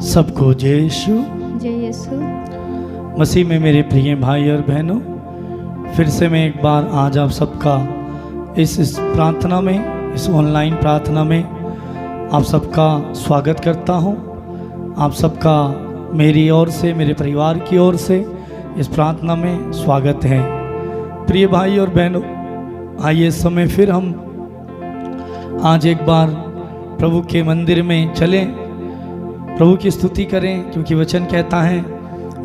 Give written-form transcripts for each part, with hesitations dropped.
सबको जय यीशु। जय यीशु। मसीह में मेरे प्रिय भाई और बहनों, फिर से मैं एक बार आज आप सबका इस प्रार्थना में, इस ऑनलाइन प्रार्थना में आप सबका स्वागत करता हूं। आप सबका मेरी ओर से, मेरे परिवार की ओर से इस प्रार्थना में स्वागत है। प्रिय भाई और बहनों, आइए इस समय फिर हम आज एक बार प्रभु के मंदिर में चलें, प्रभु की स्तुति करें, क्योंकि वचन कहता है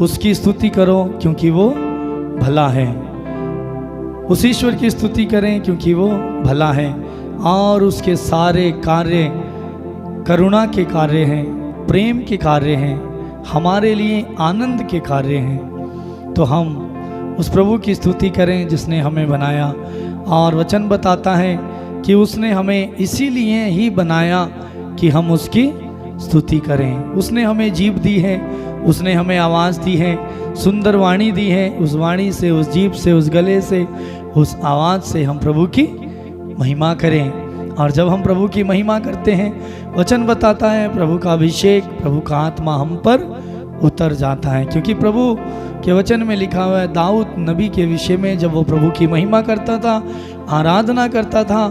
उसकी स्तुति करो क्योंकि वो भला है। उस ईश्वर की स्तुति करें क्योंकि वो भला है और उसके सारे कार्य करुणा के कार्य हैं, प्रेम के कार्य हैं, हमारे लिए आनंद के कार्य हैं। तो हम उस प्रभु की स्तुति करें जिसने हमें बनाया, और वचन बताता है कि उसने हमें इसीलिए ही बनाया कि हम उसकी स्तुति करें। उसने हमें जीभ दी है, उसने हमें आवाज़ दी है, सुंदर वाणी दी है। उस वाणी से, उस जीभ से, उस गले से, उस आवाज़ से हम प्रभु की महिमा करें। और जब हम प्रभु की महिमा करते हैं, वचन बताता है प्रभु का अभिषेक, प्रभु का आत्मा हम पर उतर जाता है। क्योंकि प्रभु के वचन में लिखा हुआ है दाऊद नबी के विषय में, जब वो प्रभु की महिमा करता था, आराधना करता था,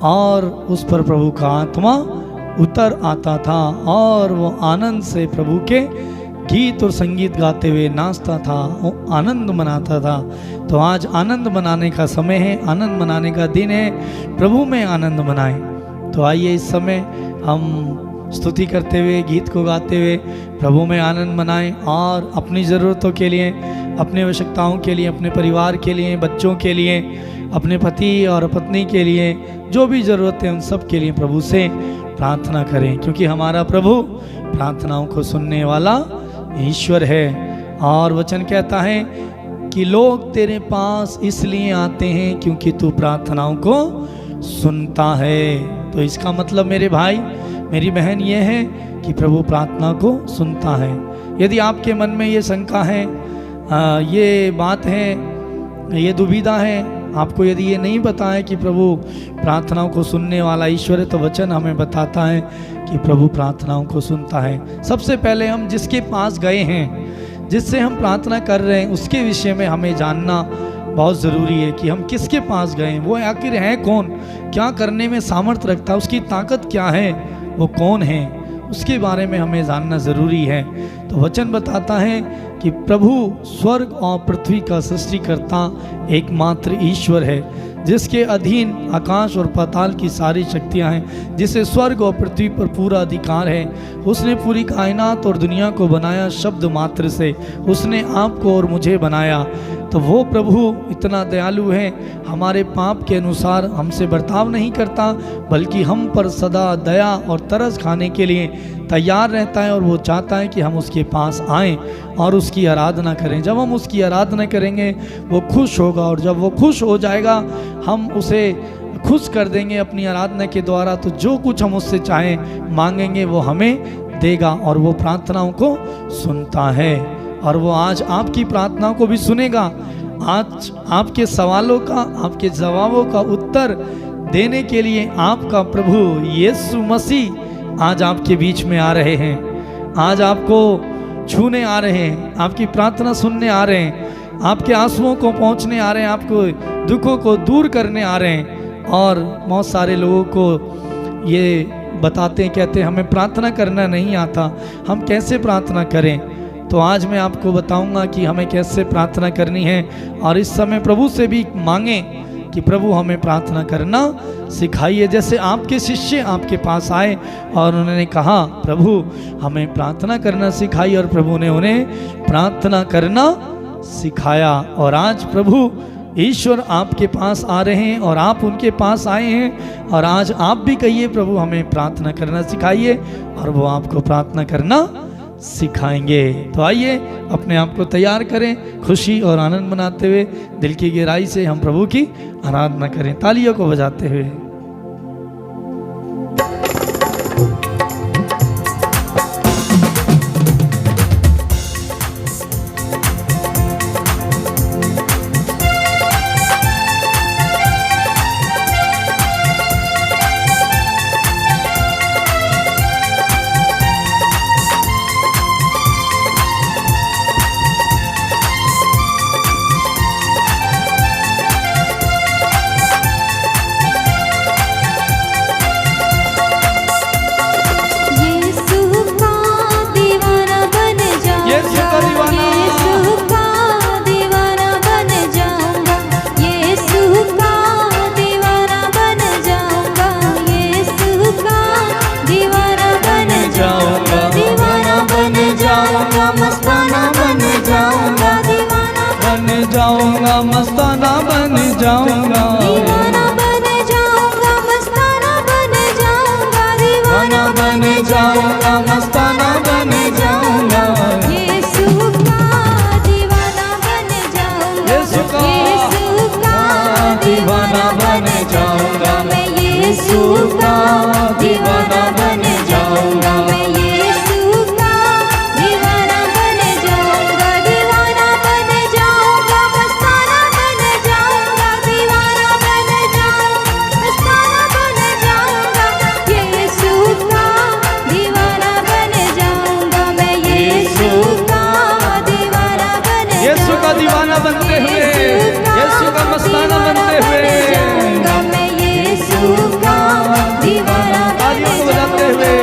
और उस पर प्रभु का आत्मा उतर आता था और वो आनंद से प्रभु के गीत और संगीत गाते हुए नाचता था, वो आनंद मनाता था। तो आज आनंद मनाने का समय है, आनंद मनाने का दिन है, प्रभु में आनंद मनाएं। तो आइए इस समय हम स्तुति करते हुए, गीत को गाते हुए प्रभु में आनंद मनाएं, और अपनी ज़रूरतों के लिए, अपनी आवश्यकताओं के लिए, अपने परिवार के लिए, बच्चों के लिए, अपने पति और पत्नी के लिए, जो भी ज़रूरत है उन सब के लिए प्रभु से प्रार्थना करें। क्योंकि हमारा प्रभु प्रार्थनाओं को सुनने वाला ईश्वर है। और वचन कहता है कि लोग तेरे पास इसलिए आते हैं क्योंकि तू प्रार्थनाओं को सुनता है। तो इसका मतलब मेरे भाई, मेरी बहन, ये है कि प्रभु प्रार्थना को सुनता है। यदि आपके मन में ये शंका है, ये बात है, ये दुविधा है, आपको यदि ये नहीं पता है कि प्रभु प्रार्थनाओं को सुनने वाला ईश्वर है, तो वचन हमें बताता है कि प्रभु प्रार्थनाओं को सुनता है। सबसे पहले हम जिसके पास गए हैं, जिससे हम प्रार्थना कर रहे हैं, उसके विषय में हमें जानना बहुत ज़रूरी है कि हम किसके पास गए, वो आखिर है कौन, क्या करने में सामर्थ्य रखता है, उसकी ताकत क्या है, वो कौन है, उसके बारे में हमें जानना ज़रूरी है। तो वचन बताता है कि प्रभु स्वर्ग और पृथ्वी का सृष्टिकर्ता एकमात्र ईश्वर है, जिसके अधीन आकाश और पाताल की सारी शक्तियां हैं, जिसे स्वर्ग और पृथ्वी पर पूरा अधिकार है। उसने पूरी कायनात और दुनिया को बनाया शब्द मात्र से, उसने आपको और मुझे बनाया। तो वो प्रभु इतना दयालु है, हमारे पाप के अनुसार हमसे बर्ताव नहीं करता, बल्कि हम पर सदा दया और तरस खाने के लिए तैयार रहता है, और वो चाहता है कि हम उसके पास आएं और उसकी आराधना करें। जब हम उसकी आराधना करेंगे वो खुश होगा, और जब वो खुश हो जाएगा हम उसे खुश कर देंगे अपनी आराधना के द्वारा। तो जो कुछ हम उससे चाहें, मांगेंगे, वो हमें देगा, और वो प्रार्थनाओं को सुनता है। और वो आज आपकी प्रार्थनाओं को भी सुनेगा। आज आपके सवालों का, आपके जवाबों का उत्तर देने के लिए आपका प्रभु यीशु मसीह आज आपके बीच में आ रहे हैं। आज आपको छूने आ रहे हैं, आपकी प्रार्थना सुनने आ रहे हैं, आपके आंसुओं को पहुंचने आ रहे हैं, आपको दुखों को दूर करने आ रहे हैं। और बहुत सारे लोगों को ये बताते हैं, कहते हैं हमें प्रार्थना करना नहीं आता, हम कैसे प्रार्थना करें। तो आज मैं आपको बताऊंगा कि हमें कैसे प्रार्थना करनी है, और इस समय प्रभु से भी मांगें कि प्रभु हमें प्रार्थना करना सिखाइए। जैसे आपके शिष्य आपके पास आए और उन्होंने कहा प्रभु हमें प्रार्थना करना सिखाइए, और प्रभु ने उन्हें प्रार्थना करना सिखाया। और आज प्रभु ईश्वर आपके पास आ रहे हैं और आप उनके पास आए हैं, और आज आप भी कहिए प्रभु हमें प्रार्थना करना सिखाइए, और वो आपको प्रार्थना करना सिखाएंगे। तो आइए अपने आप को तैयार करें, खुशी और आनंद मनाते हुए दिल की गहराई से हम प्रभु की आराधना करें, तालियों को बजाते हुए। जाऊंगा, दीवाना बन जाऊंगा, मस्ताना बन जाऊंगा, दीवाना बन जाऊंगा, मस्ताना बन जाऊंगा। यीशु का दीवाना बन जाऊंगा, यीशु का दीवाना बन जाऊंगा, मैं यीशु का दीवाना बन जाऊंगा, मैं यीशु का दीवाना बन जाऊंगा, दीवाना बन जाऊंगा, मस्ताना बन जाऊंगा, दीवाना बन जाऊंगा, मस्ताना बन जाऊंगा, यीशु का दीवाना बन जाऊंगा, मैं यीशु का दीवाना बन यीशु का दीवाना बनते हुए, यीशु का मस्ताना बनते हुए, मैं यीशु का दीवाना तालियों को बजाते हुए।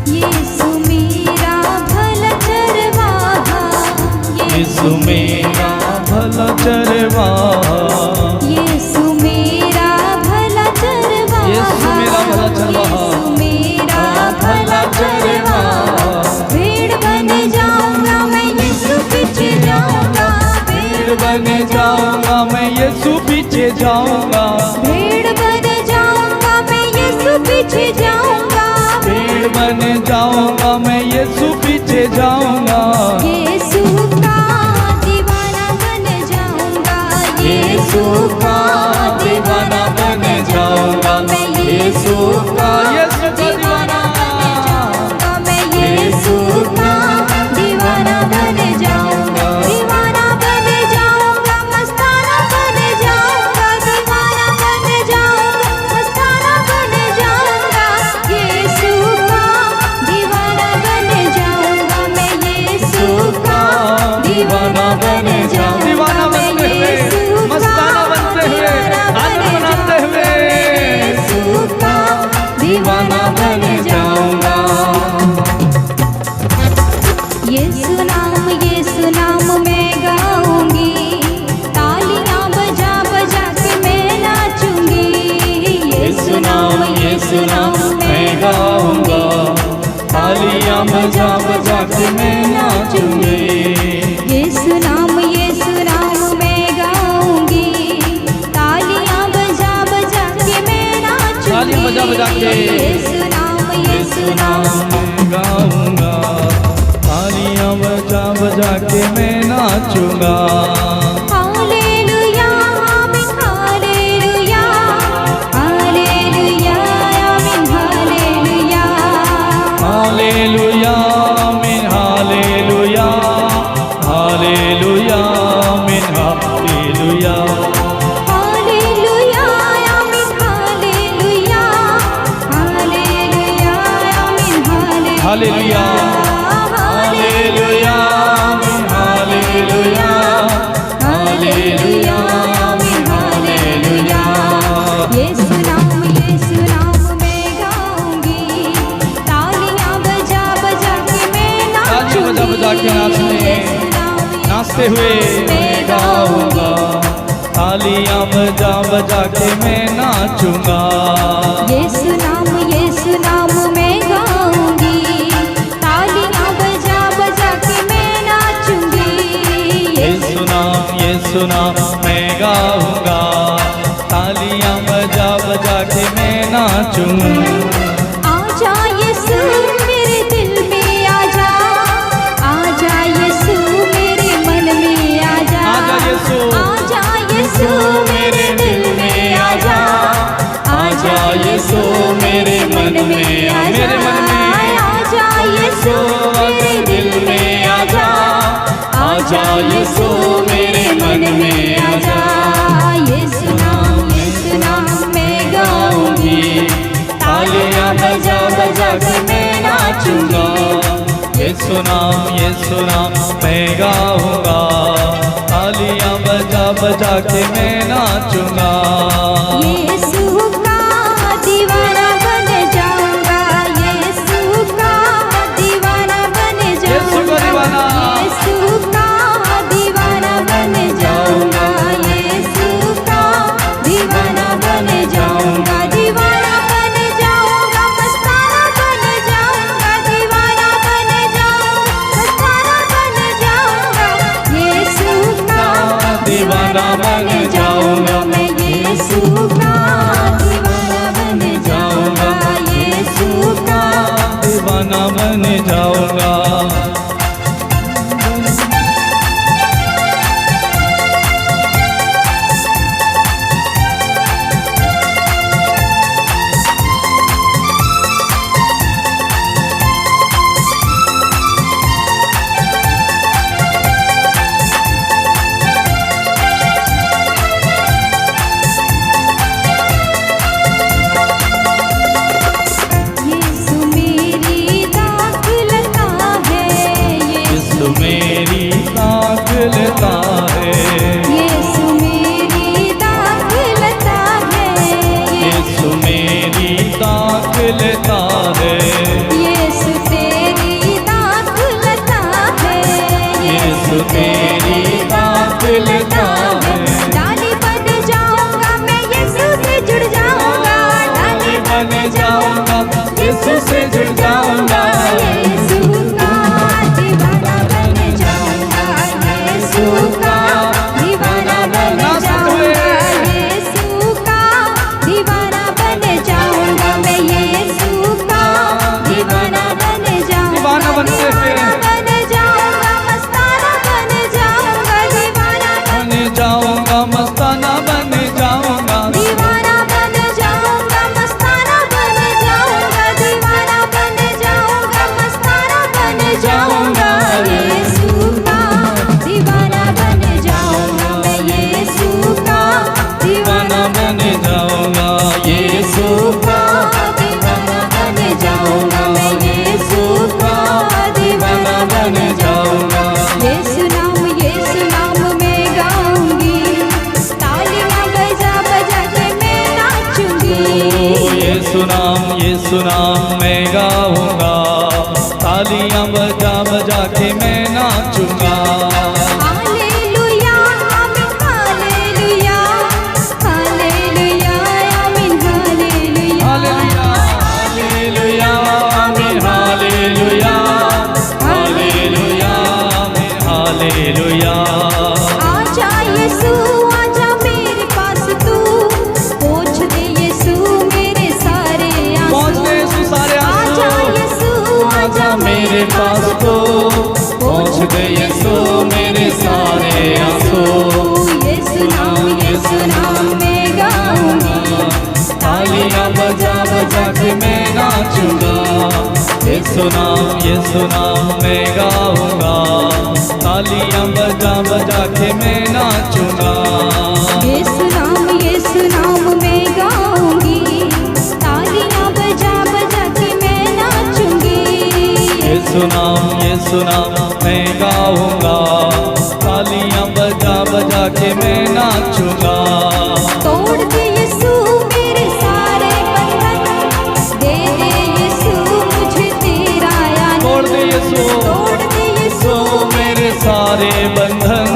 यीशु मेरा भला चरवाहा, यीशु मेरा भला चरवाहा, यीशु मेरा भला चरवाहा, यीशु मेरा भला चरवाहा, यीशु मेरा भला चरवाहा, भेड़ बन जाऊंगा मैं यीशु पीछे जाऊंगा, भेड़ बन जाऊंगा मैं यीशु पीछे जाऊंगा, भेड़ बन जाऊंगा मैं यीशु पीछे जाऊंगा, भेड़ बन जाऊंगा मैं यीशु पीछे जाऊंगा। यीशु का दीवाना बन जाऊंगा, यीशु का दीवाना बन जाऊंगा, मैं यीशु का दीवाना, मैं यीशु का दीवाना बन जाऊंगा, दीवाना बन जाऊंगा, मस्ताना बन जाऊंगा, दीवाना बन जाऊंगा, मस्ताना बन जाऊंगा, यीशु का दीवाना बन जाऊंगा, मैं यीशु का दीवाना बन जाऊंगा, दीवाना बनते हुए, मस्ताना बनते हुए, आनंद मनाते हुए, यीशु का दीवाना बन जाऊंगा। यीशु नाम मैं गाऊंगी, तालियां बजा बजा के मैं नाचूंगी, यीशु नाम मैं गाऊंगा, तालियां बजा बजा के मैं नाचूंगी। यीशु नाम मैं गाऊंगी, तालियां बजा बजा के मैं नाचूंगी, तालियां बजा बजा के, यीशु नाम मैं गाऊंगा, तालियां बजा बजा के मैं नाचूंगा। हालेलुया आमीन, हालेलुया हालेलुया आमीन, हालेलुया हालेलुया आमीन, हालेलुया हालेलुया आमीन, हालेलुया हालेलुया आमीन, हालेलुया हालेलुया आमीन, हालेलुया हालेलुया आमीन, हालेलुया हालेलुया आमीन, हालेलुया। यीशु नाम मैं गाऊंगी, तालियां बजा बजा के मैं तालियां बजा बजा के नाचने, नाचते हुए मैं गाऊंगा, तालियां बजा बजा के मैं नाचूंगा। यीशु नाम मैं गाऊंगी, तालियां बजा बजा के मैं नाचूंगी, यीशु नाम मैं गाऊंगा, तालियां बजा बजा के मैं नाचूंगा। आजा यीशु मेरे दिल में आजा, आजा यीशु मेरे मन में आजा, आजा यीशु, आजा यीशु मेरे दिल में आजा, आजा यीशु मेरे मन में, मेरे मन में आजा यीशु मेरे दिल में आजा, आजा यीशु मेरे मन में आजा। यीशु नाम मैं गाऊंगी, तालियां बजा बजा के मैं नाचूंगा। यीशु नाम मैं गाऊंगा, तालियां बजा के मैं नाचूंगा। यीशु का दीवाना बन जाऊंगा, यीशु का दीवाना बन जाऊंगा, यीशु का दीवाना बन जाऊंगा, यीशु का दीवाना बन जाऊंगा, दीवाना बन जाऊंगा, मस्ताना बन जाऊंगा, दीवाना बन जाऊंगा, मस्ताना बन जाऊंगा, यीशु का दीवाना बन जाऊंगा, मैं यीशु का दीवाना बन जाऊंगा, यीशु का दीवाना बन जाऊंगा। यीशु मेरी दाखलता है, यीशु मेरी दाखलता है, यीशु मेरी दाखलता है, यीशु मेरी दाखलता है, यीशु तेरी दाखलता है, यीशु तेरी दाखलता है। डाली बन जाऊंगा मैं, यीशु से जुड़ जाऊंगा, डाली बन जाऊंगा, यीशु से जुड़ जाऊंगा, यीशु का दीवाना बन जाऊंगा, यीशु का दीवाना बन जाऊंगा, यीशु का दीवाना बन जाऊंगा, मैं यीशु का दीवाना बन जाऊंगा, दीवाना बनते हैं। बन जाऊंगा, मस्ताना बन जाऊंगा, दीवाना बन जाऊंगा, मस्ताना बन जाऊंगा, दीवाना बन जाऊंगा, मस्ताना बन जाऊंगा, दीवाना बन जाऊंगा, मस्ताना बन जाऊंगा, यीशु का दीवाना बन जाऊंगा, मैं यीशु का दीवाना दीवाना बन जाऊंगा, यीशु का दीवाना बन जाऊंगा, मैं यीशु का दीवाना बन जाऊंगा। यीशु नाम में गाऊंगी, तालियां बजा बजा के मैं नाचूंगी, यीशु नाम मैं गाऊंगा, तालियां बजा बजा के मैं नाचूंगा। हालेलुया आमीन हालेलुया, हालेलुया आमीन हालेलुया, हालेलुया हालेलुया आमीन हालेलुया, हालेलुया आमीन हालेलुया। आजा यीशु आजा मेरे पास तू, पोंछ दे यीशु मेरे सारे पहुंच आंसू, दे यीशु सारे आजा आंसू, यीशु आजा मेरे पास तो पहुंच दे यीशु मेरे सारे आंसू। यीशु नाम में गाऊंगी, तालियां बजा बजा के मैं नाचूंगा, यीशु नाम मैं गाऊंगा, तालियां बजा बजा के मैं नाचूंगा। यीशु नाम में गाऊंगी, तालियां बजा बजा के मैं नाचूंगी, यीशु नाम मैं गाऊंगा, तालियां बजा बजा के मैं नाचूंगा। तोड़ दे यीशु मेरे सारे बंधन, दे दे यीशु मुझे तेरा आनंद, तोड़ दे यीशु, तोड़ दे यीशु मेरे सारे बंधन,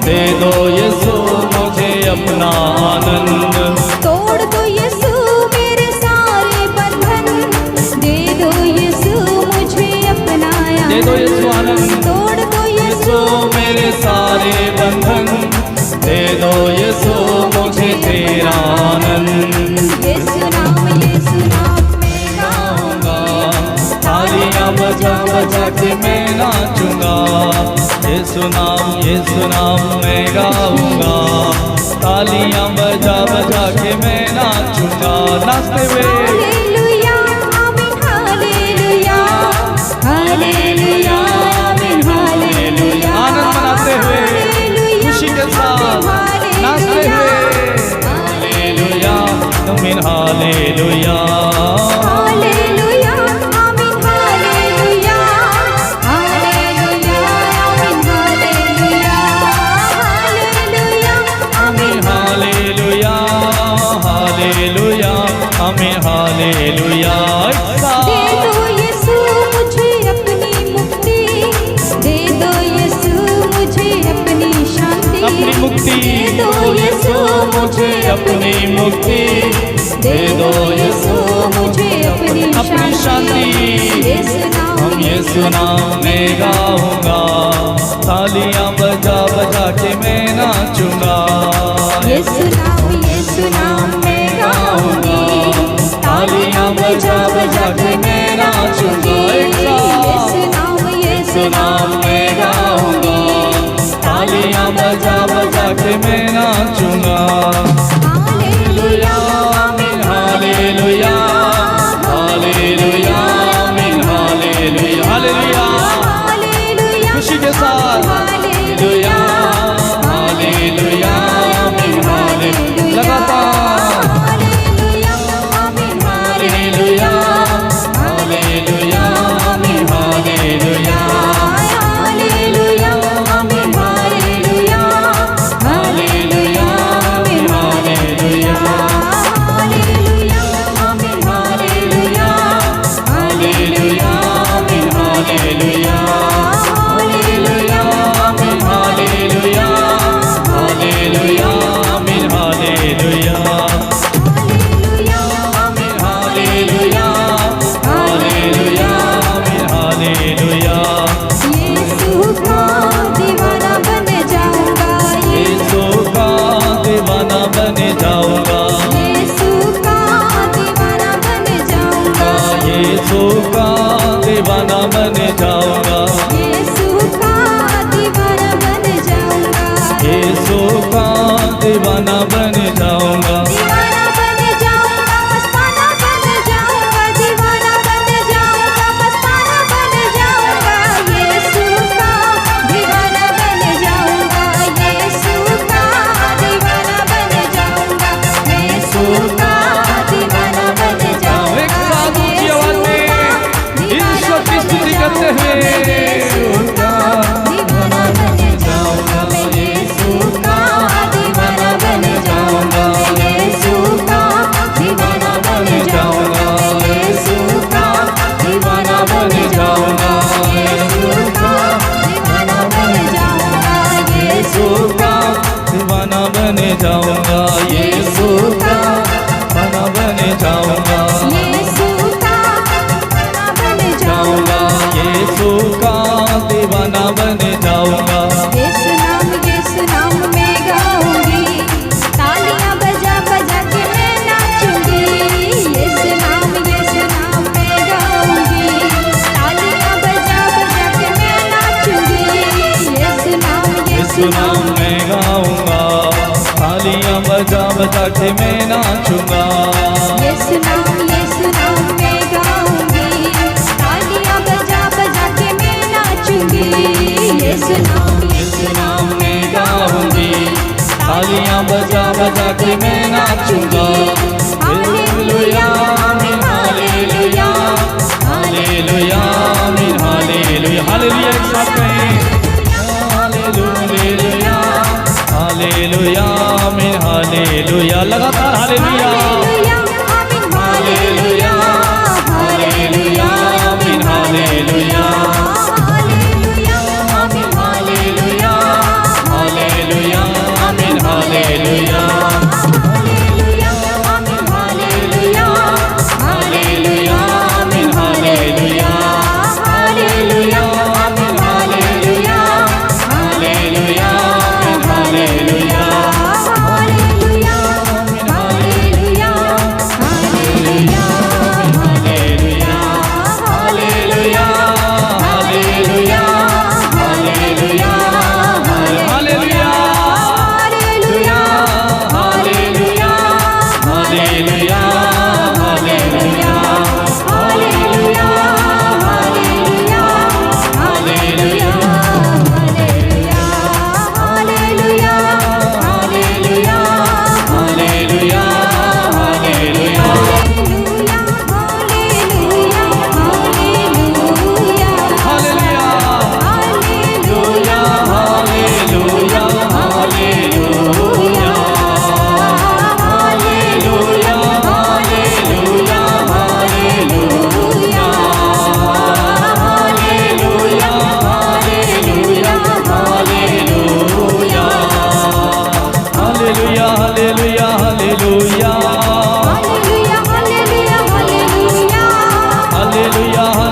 दे दो यीशु मुझे अपना आनंद। तोड़ दो यीशु मेरे सारे बंधन, दे दो यीशु मुझे अपना दे दो यीशु आनंद, तोड़ दो यीशु मेरे सारे बंधन, दे दो यीशु मुझे तेरा आनंद। यीशु नाम में गाऊंगा, तालियां बजा बजा के मैं नाचूंगा, यीशु नाम मैं गाऊंगा, तालियां बजा बजा के मैं नाचूंगा। नाचते हुए हालेलुया आमीन हालेलुया, हालेलुया आमीन हालेलुया, आनंद मनाते हुए खुशी के साथ नाचते हुए हालेलुया आमीन हालेलुया, हालेलुया आमीन हालेलुया, हालेलुया आमीन हालेलुया, हालेलुया मुक्ति दे दो यीशु मुझे अपनी शांति। हम यीशु नाम में गाऊंगा, तालियां बजा बजा के मैं नाचूंगा। यीशु नाम में गाऊंगी, तालियां बजा बजा के मैं नाचूंगी। यीशु नाम में गाऊंगा, तालियां बजा बजा के मैं नाचूंगा। हालेलुया आमीन हालेलुया, हालेलुया आमीन हालेलुया, हालेलुया खुशी के साथ हालेलुया, हालेलुया आमीन हालेलुया, लगातार हालेलुया, हालेलुया आमीन हालेलुया, हालेलुया आमीन हालेलुया, हालेलुया आमीन हालेलुया, हालेलुया आमीन हालेलुया, हालेलुया आमीन हालेलुया, हालेलुया आमीन हालेलुया, हालेलुया आमीन हालेलुया, हालेलुया आमीन हालेलुया, हालेलुया आमीन हालेलुया। यीशु का दीवाना बन जाऊंगा, यीशु का दीवाना बन जाऊंगा, यीशु का दीवाना बन जाऊंगा, यीशु का दीवाना बन जाऊंगा, यीशु का दीवाना बन जाऊंगा, यीशु का दीवाना बन जाऊंगा, दीवाना बन जाऊंगा, मस्ताना बन जाऊंगा, दीवाना बन जाऊंगा, मस्ताना बन जाऊंगा। यीशु का दीवाना बन जाऊंगा, यीशु का दीवाना बन जाऊंगा, यीशु का दीवाना बन जाऊंगा। एक साथ ऊंची आवाज में ईश्वर की स्तुति करते हुए यीशु का दीवाना बन जाऊंगा, मैं यीशु का दीवाना बन जाऊंगा, यीशु का दीवाना बन जाऊंगा, यीशु का दीवाना बन जाऊंगा, यीशु का दीवाना बन जाऊंगा, यीशु का दीवाना बन जाऊंगा, यीशु का दीवाना बन जाऊंगा, यीशु का दीवाना बन जाऊंगा, यीशु का दीवाना बन जाऊंगा। यीशु नाम में गाऊंगी, तालियां बजा बजा के मैं नाचूंगी। यीशु नाम में गाऊंगी, तालियां बजा बजा के मैं नाचूंगी। यीशु नाम में गाऊंगा, तालियां बजा बजा के मैं नाचूंगा। यीशु नाम में गाऊंगी, तालियां बजा बजा के मैं नाचूंगी। यीशु नाम में गाऊंगी, तालियां बजा बजा के मैं नाचूंगा। हालेलुया आमीन हालेलुया, हालेलुया आमीन हालेलुया, हालेलुया एक साथ कहें हालेलुया, हालेलुया आमीन हालेलुया, लगातार हालेलुया, हालेलुया, हालेलुया आमीन हालेलुया, हालेलुया आमीन हालेलुया, हालेलुया आमीन हालेलुया, हालेलुया आमीन हालेलुया, हालेलुया आमीन हालेलुया।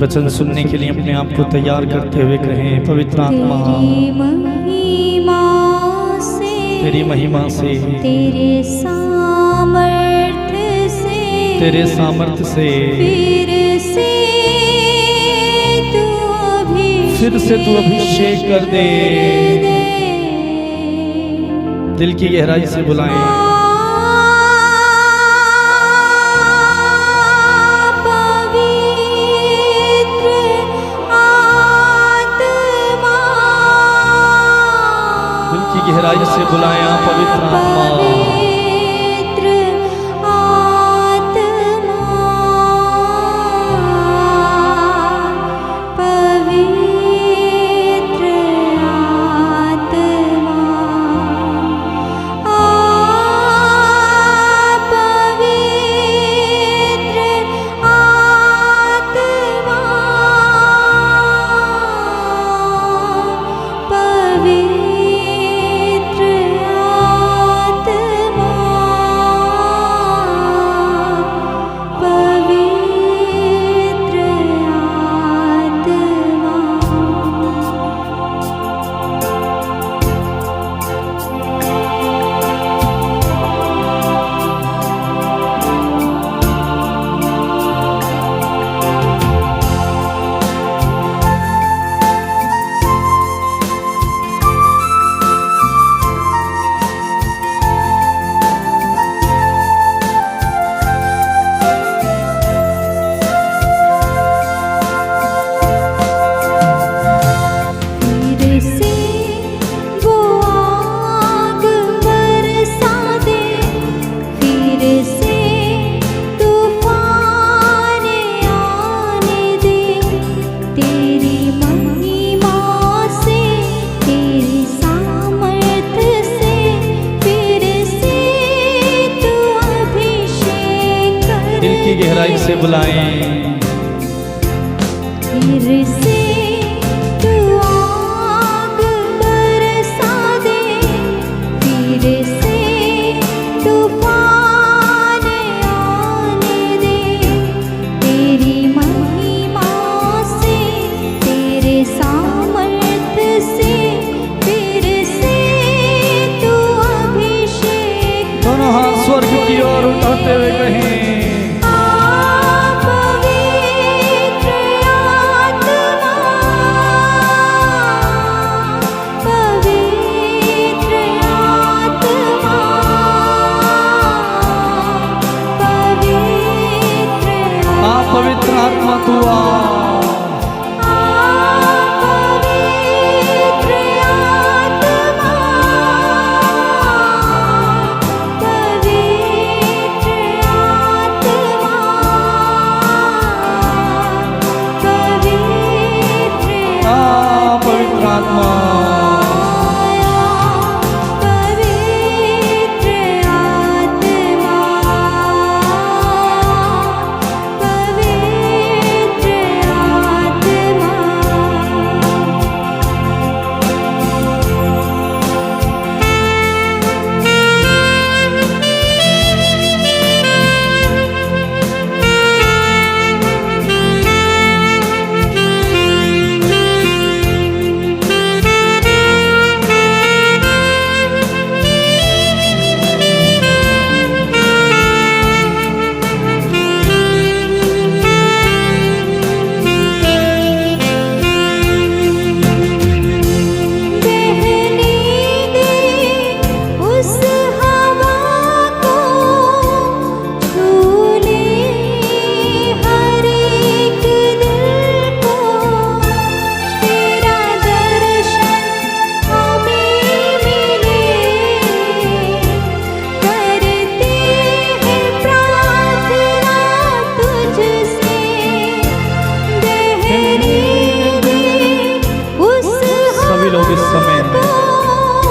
वचन सुनने के लिए अपने आप को तैयार करते हुए कहें, पवित्र आत्मा तेरी महिमा से, तेरी सामर्थ्य से, तेरे सामर्थ्य से फिर से तू अभिषेक कर दे। दिल की गहराई से बुलाएं, गहराई से बुलाएं पवित्र आत्मा। गहराई से बुलाएं, फिर से तू आग बरसा दे, फिर से तूफान आने दे, तेरी महिमा से, तेरे सामर्थ्य से, फिर से तू अभिषेक। दोनों हाथ स्वर्ग की ओर उठाते हुए कहें, पवित्र आत्मा तू आ, पवित्र आत्मा, पवित्र आत्मा, पवित्र आत्मा।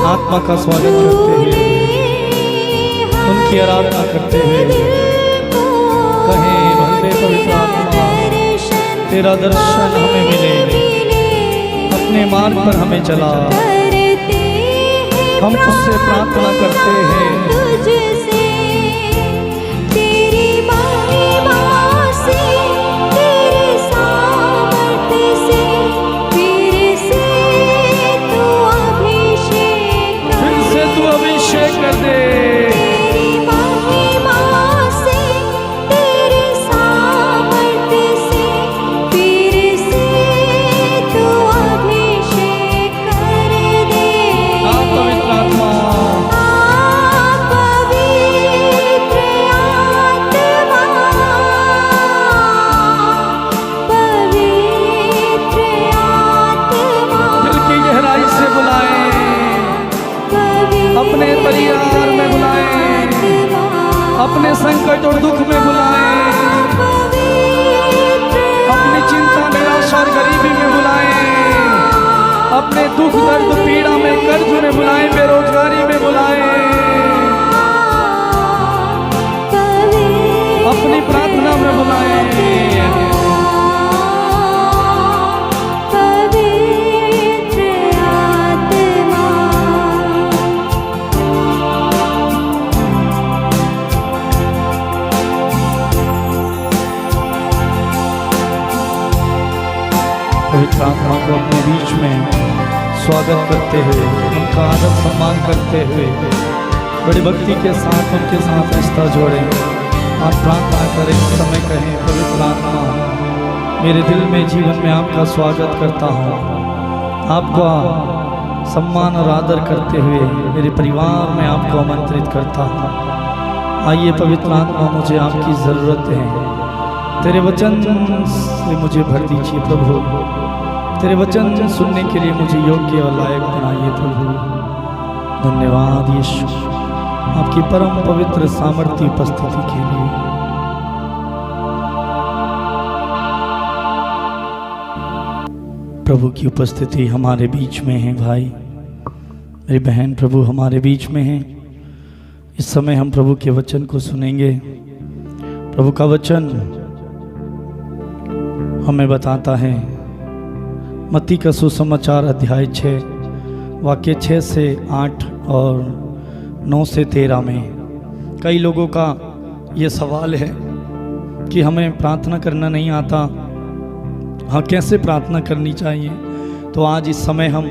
आत्मा का स्वागत करते हुए, उनकी आराधना करते हुए कहें, भले पवित्र आत्मा तेरा दर्शन हमें मिले, अपने मार्ग पर हमें चला। हम तुझसे प्रार्थना करते हैं, तेरी महिमा से, तेरे सामर्थ्य दुख में बुलाएं, अपनी चिंता निराशा और गरीबी में बुलाएं, अपने दुख दर्द पीड़ा में कर्ज में बुलाएं, बेरोजगारी में बुलाएं, अपनी प्रार्थना में बुलाएं। पवित्र आत्मा को अपने बीच में स्वागत करते हुए, उनका आदर सम्मान करते हुए बड़ी भक्ति के साथ उनके साथ रिश्ता जोड़ें और प्रार्थना करें। इस समय कहें, पवित्र आत्मा मेरे दिल में जीवन में आपका स्वागत करता हूँ, आपका सम्मान और आदर करते हुए मेरे परिवार में आपको आमंत्रित करता हूँ। आइए पवित्र आत्मा, मुझे आपकी ज़रूरत है, तेरे वचन से मुझे भर दीजिए प्रभु, तेरे वचन सुनने के लिए मुझे योग्य और लायक बनाइए प्रभु। धन्यवाद यीशु, आपकी परम पवित्र सामर्थ्य उपस्थिति के लिए। प्रभु की उपस्थिति हमारे बीच में है भाई, मेरी बहन, प्रभु हमारे बीच में है। इस समय हम प्रभु के वचन को सुनेंगे। प्रभु का वचन हमें बताता है, मत्ती का सुसमाचार अध्याय 6 वाक्य 6 से 8 और 9 से 13 में कई लोगों का ये सवाल है कि हमें प्रार्थना करना नहीं आता, हाँ कैसे प्रार्थना करनी चाहिए। तो आज इस समय हम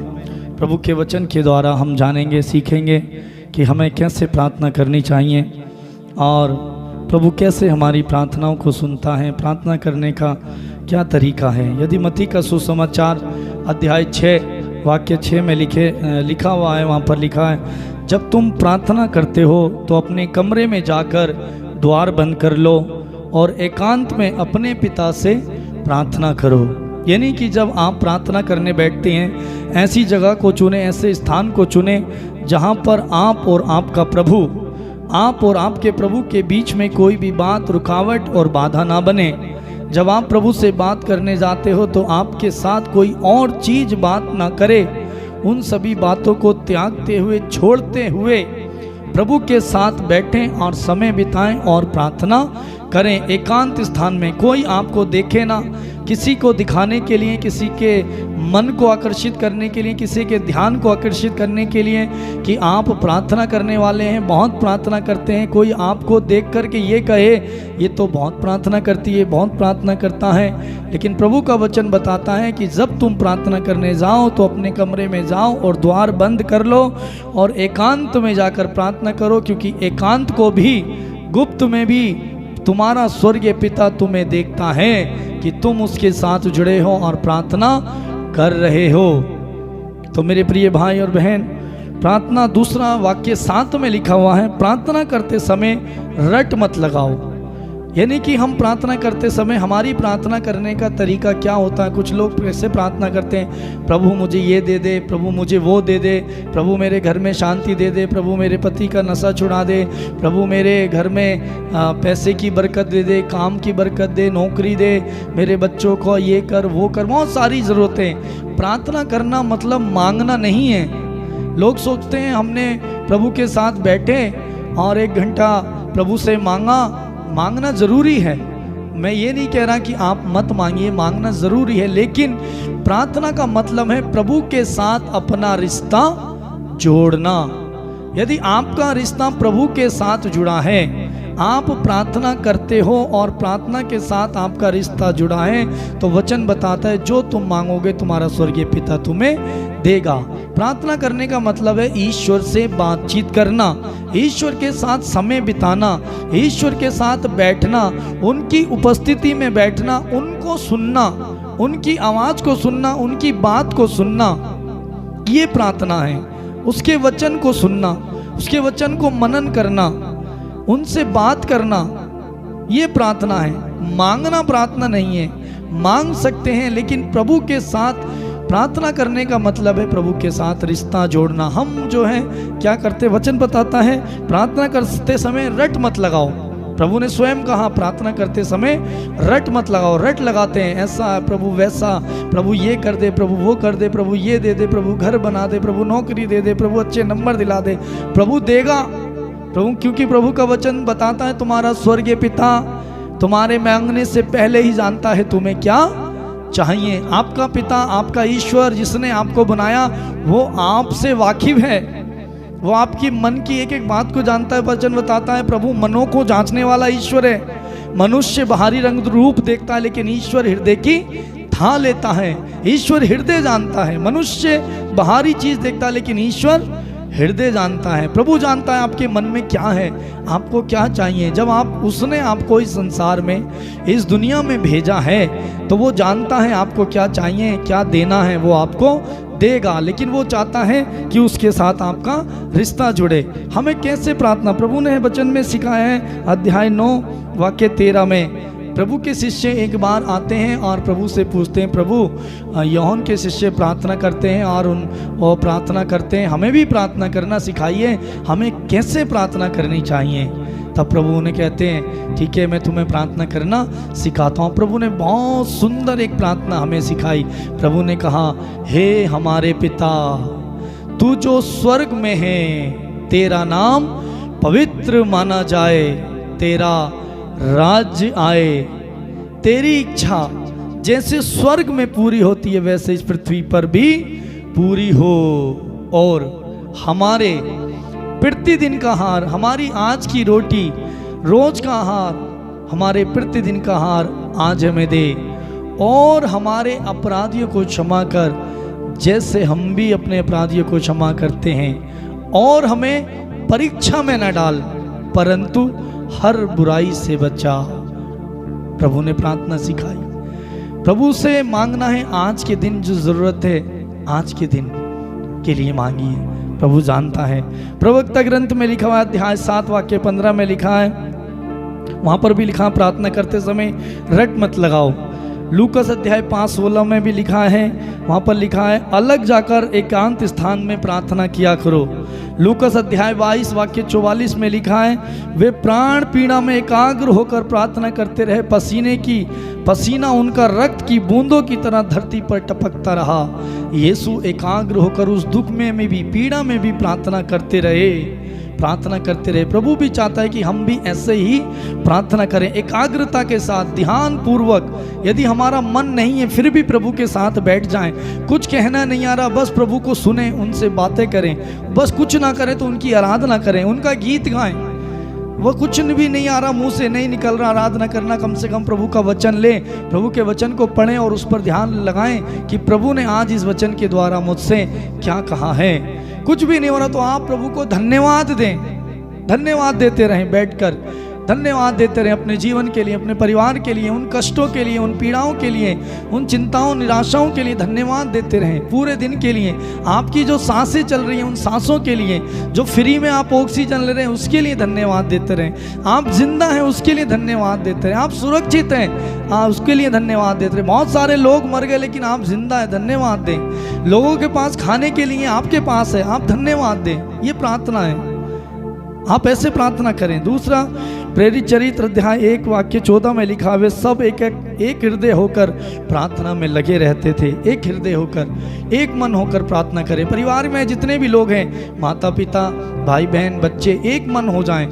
प्रभु के वचन के द्वारा हम जानेंगे, सीखेंगे कि हमें कैसे प्रार्थना करनी चाहिए और प्रभु कैसे हमारी प्रार्थनाओं को सुनता है, प्रार्थना करने का क्या तरीका है। यदि मत्ती का सुसमाचार अध्याय 6 वाक्य 6 में लिखा हुआ है, वहाँ पर लिखा है, जब तुम प्रार्थना करते हो तो अपने कमरे में जाकर द्वार बंद कर लो और एकांत में अपने पिता से प्रार्थना करो। यानी कि जब आप प्रार्थना करने बैठते हैं, ऐसी जगह को चुने, ऐसे स्थान को चुने जहाँ पर आप और आपका प्रभु, आप और आपके प्रभु के बीच में कोई भी बात, रुकावट और बाधा ना बने। जब आप प्रभु से बात करने जाते हो तो आपके साथ कोई और चीज बात ना करे। उन सभी बातों को त्यागते हुए, छोड़ते हुए प्रभु के साथ बैठें और समय बिताएं और प्रार्थना करें। एकांत स्थान में कोई आपको देखे ना, किसी को दिखाने के लिए, किसी के मन को आकर्षित करने के लिए, किसी के ध्यान को आकर्षित करने के लिए कि आप प्रार्थना करने वाले हैं, बहुत प्रार्थना करते हैं, कोई आपको देख कर के ये कहे ये तो बहुत प्रार्थना करती है, बहुत प्रार्थना करता है। लेकिन प्रभु का वचन बताता है कि जब तुम प्रार्थना करने जाओ तो अपने कमरे में जाओ और द्वार बंद कर लो और एकांत में जाकर प्रार्थना करो, क्योंकि एकांत को भी, गुप्त में भी तुम्हारा स्वर्गीय पिता तुम्हें देखता है कि तुम उसके साथ जुड़े हो और प्रार्थना कर रहे हो। तो मेरे प्रिय भाई और बहन, प्रार्थना, दूसरा वाक्य 7 में लिखा हुआ है, प्रार्थना करते समय रट मत लगाओ। यानी कि हम प्रार्थना करते समय हमारी प्रार्थना करने का तरीका क्या होता है। कुछ लोग कैसे प्रार्थना करते हैं, प्रभु मुझे ये दे दे, प्रभु मुझे वो दे दे, प्रभु मेरे घर में शांति दे दे, प्रभु मेरे पति का नशा छुड़ा दे, प्रभु मेरे घर में पैसे की बरकत दे दे, काम की बरकत दे, नौकरी दे, मेरे बच्चों को ये कर वो कर, बहुत सारी ज़रूरतें। प्रार्थना करना मतलब मांगना नहीं है। लोग सोचते हैं हमने प्रभु के साथ बैठे और 1 घंटा प्रभु से मांगना ज़रूरी है। मैं ये नहीं कह रहा कि आप मत मांगिए, मांगना ज़रूरी है, लेकिन प्रार्थना का मतलब है प्रभु के साथ अपना रिश्ता जोड़ना। यदि आपका रिश्ता प्रभु के साथ जुड़ा है, आप प्रार्थना करते हो और प्रार्थना के साथ आपका रिश्ता जुड़ा है, तो वचन बताता है जो तुम मांगोगे तुम्हारा स्वर्गीय पिता तुम्हें देगा। प्रार्थना करने का मतलब है ईश्वर से बातचीत करना, ईश्वर के साथ समय बिताना, ईश्वर के साथ बैठना, उनकी उपस्थिति में बैठना, उनको सुनना, उनकी आवाज़ को सुनना, उनकी बात को सुनना, ये प्रार्थना है। उसके वचन को सुनना, उसके वचन को मनन करना, उनसे बात करना, ये प्रार्थना है। मांगना प्रार्थना नहीं है। मांग सकते हैं, लेकिन प्रभु के साथ प्रार्थना करने का मतलब है प्रभु के साथ रिश्ता जोड़ना। हम जो है क्या करते, वचन बताता है प्रार्थना करते समय रट मत लगाओ। प्रभु ने स्वयं कहा प्रार्थना करते समय रट मत लगाओ। रट लगाते हैं, ऐसा है प्रभु, वैसा, प्रभु ये कर दे, प्रभु वो कर दे, प्रभु ये दे दे, प्रभु घर बना दे, प्रभु नौकरी दे दे, प्रभु अच्छे नंबर दिला दे। प्रभु देगा, प्रभु, क्योंकि प्रभु का वचन बताता है तुम्हारा स्वर्गीय पिता तुम्हारे मांगने से पहले ही जानता है तुम्हें क्या चाहिए। आपका पिता, आपका ईश्वर जिसने आपको बनाया वो आपसे वाकिफ है, वो आपकी मन की एक एक बात को जानता है। वचन बताता है प्रभु मनों को जांचने वाला ईश्वर है। मनुष्य बाहरी रंग रूप देखता है लेकिन ईश्वर हृदय की था लेता है। ईश्वर हृदय जानता है। मनुष्य बाहरी चीज देखता है लेकिन ईश्वर हृदय जानता है। प्रभु जानता है आपके मन में क्या है, आपको क्या चाहिए। जब आप उसने आपको इस संसार में, इस दुनिया में भेजा है तो वो जानता है आपको क्या चाहिए, क्या देना है, वो आपको देगा। लेकिन वो चाहता है कि उसके साथ आपका रिश्ता जुड़े। हमें कैसे प्रार्थना, प्रभु ने वचन में सिखाया है। अध्याय 9 वाक्य 13 में प्रभु के शिष्य एक बार आते हैं और प्रभु से पूछते हैं, प्रभु यूहन्ना के शिष्य प्रार्थना करते हैं और प्रार्थना करते हैं, हमें भी प्रार्थना करना सिखाइए, हमें कैसे प्रार्थना करनी चाहिए। तब प्रभु उन्हें कहते हैं ठीक है मैं तुम्हें प्रार्थना करना सिखाता हूँ। प्रभु ने बहुत सुंदर एक प्रार्थना हमें सिखाई। प्रभु ने कहा, हे हमारे पिता तू जो स्वर्ग में है, तेरा नाम पवित्र माना जाए, तेरा राज्य आए, तेरी इच्छा जैसे स्वर्ग में पूरी होती है वैसे इस पृथ्वी पर भी पूरी हो। और हमारे प्रतिदिन का आहार, हमारी आज की रोटी, रोज का आहार, हमारे प्रतिदिन का आहार आज हमें दे। और हमारे अपराधियों को क्षमा कर जैसे हम भी अपने अपराधियों को क्षमा करते हैं। और हमें परीक्षा में न डाल परंतु हर बुराई से बचा। प्रभु ने प्रार्थना सिखाई। प्रभु से मांगना है आज के दिन जो जरूरत है, आज के दिन के लिए मांगिए। प्रभु जानता है। प्रवक्ता ग्रंथ में लिखा हुआ अध्याय 7 वाक्य 15 में लिखा है, वहां पर भी लिखा प्रार्थना करते समय रट मत लगाओ। लूकस अध्याय 5:16 में भी लिखा है, वहाँ पर लिखा है अलग जाकर एकांत स्थान में प्रार्थना किया करो। लूकस अध्याय 22 वाक्य 44 में लिखा है, वे प्राण पीड़ा में एकाग्र होकर प्रार्थना करते रहे, पसीना उनका रक्त की बूंदों की तरह धरती पर टपकता रहा। यीशु एकाग्र होकर उस दुख में भी, पीड़ा में भी प्रार्थना करते रहे। प्रभु भी चाहता है कि हम भी ऐसे ही प्रार्थना करें, एकाग्रता के साथ, ध्यान पूर्वक। यदि हमारा मन नहीं है फिर भी प्रभु के साथ बैठ जाएं। कुछ कहना नहीं आ रहा, बस प्रभु को सुने, उनसे बातें करें। बस कुछ ना करें तो उनकी आराधना करें, उनका गीत गाएं। वो कुछ भी नहीं आ रहा, मुंह से नहीं निकल रहा आराधना करना, कम से कम प्रभु का वचन लें, प्रभु के वचन को पढ़ें और उस पर ध्यान लगाएं कि प्रभु ने आज इस वचन के द्वारा मुझसे क्या कहा है। कुछ भी नहीं हो रहा तो आप प्रभु को धन्यवाद दें, धन्यवाद देते रहें बैठकर, धन्यवाद देते रहें अपने जीवन के लिए, अपने परिवार के लिए, उन कष्टों के लिए, उन पीड़ाओं के लिए, उन चिंताओं निराशाओं के लिए धन्यवाद देते रहें। पूरे दिन के लिए, आपकी जो सांसें चल रही हैं उन सांसों के लिए, जो फ्री में आप ऑक्सीजन ले रहे हैं उसके लिए धन्यवाद देते रहें। आप जिंदा हैं उसके लिए धन्यवाद देते रहें। आप सुरक्षित हैं उसके लिए धन्यवाद देते रहें। बहुत सारे लोग मर गए लेकिन आप जिंदा हैं, धन्यवाद दें। लोगों के पास खाने के लिए आपके पास है, आप धन्यवाद दें। ये प्रार्थना है, आप ऐसे प्रार्थना करें। दूसरा, प्रेरित चरित्र अध्याय 1 वाक्य 14 में लिखा, वे सब एक हृदय होकर प्रार्थना में लगे रहते थे। एक हृदय होकर, एक मन होकर प्रार्थना करें। परिवार में जितने भी लोग हैं, माता पिता, भाई बहन, बच्चे, एक मन हो जाएं।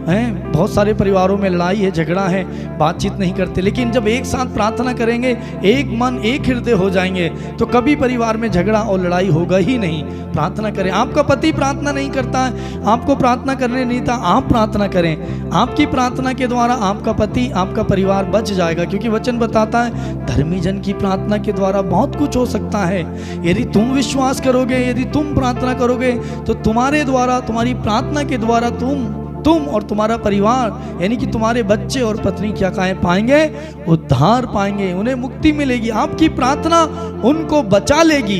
हैं बहुत सारे परिवारों में लड़ाई है, झगड़ा है, बातचीत नहीं करते, लेकिन जब एक साथ प्रार्थना करेंगे, एक मन एक हृदय हो जाएंगे तो कभी परिवार में झगड़ा और लड़ाई होगा ही नहीं। प्रार्थना करें। आपका पति प्रार्थना नहीं करता है, आपको प्रार्थना करने नहीं था, आप प्रार्थना करें। आपकी प्रार्थना के द्वारा आपका पति, आपका परिवार बच जाएगा, क्योंकि वचन बताता है धर्मी जन की प्रार्थना के द्वारा बहुत कुछ हो सकता है। यदि तुम विश्वास करोगे, यदि तुम प्रार्थना करोगे तो तुम्हारे द्वारा, तुम्हारी प्रार्थना के द्वारा तुम और तुम्हारा परिवार, यानी कि तुम्हारे बच्चे और पत्नी क्या पाएंगे? उद्धार पाएंगे, उन्हें मुक्ति मिलेगी। आपकी प्रार्थना उनको बचा लेगी।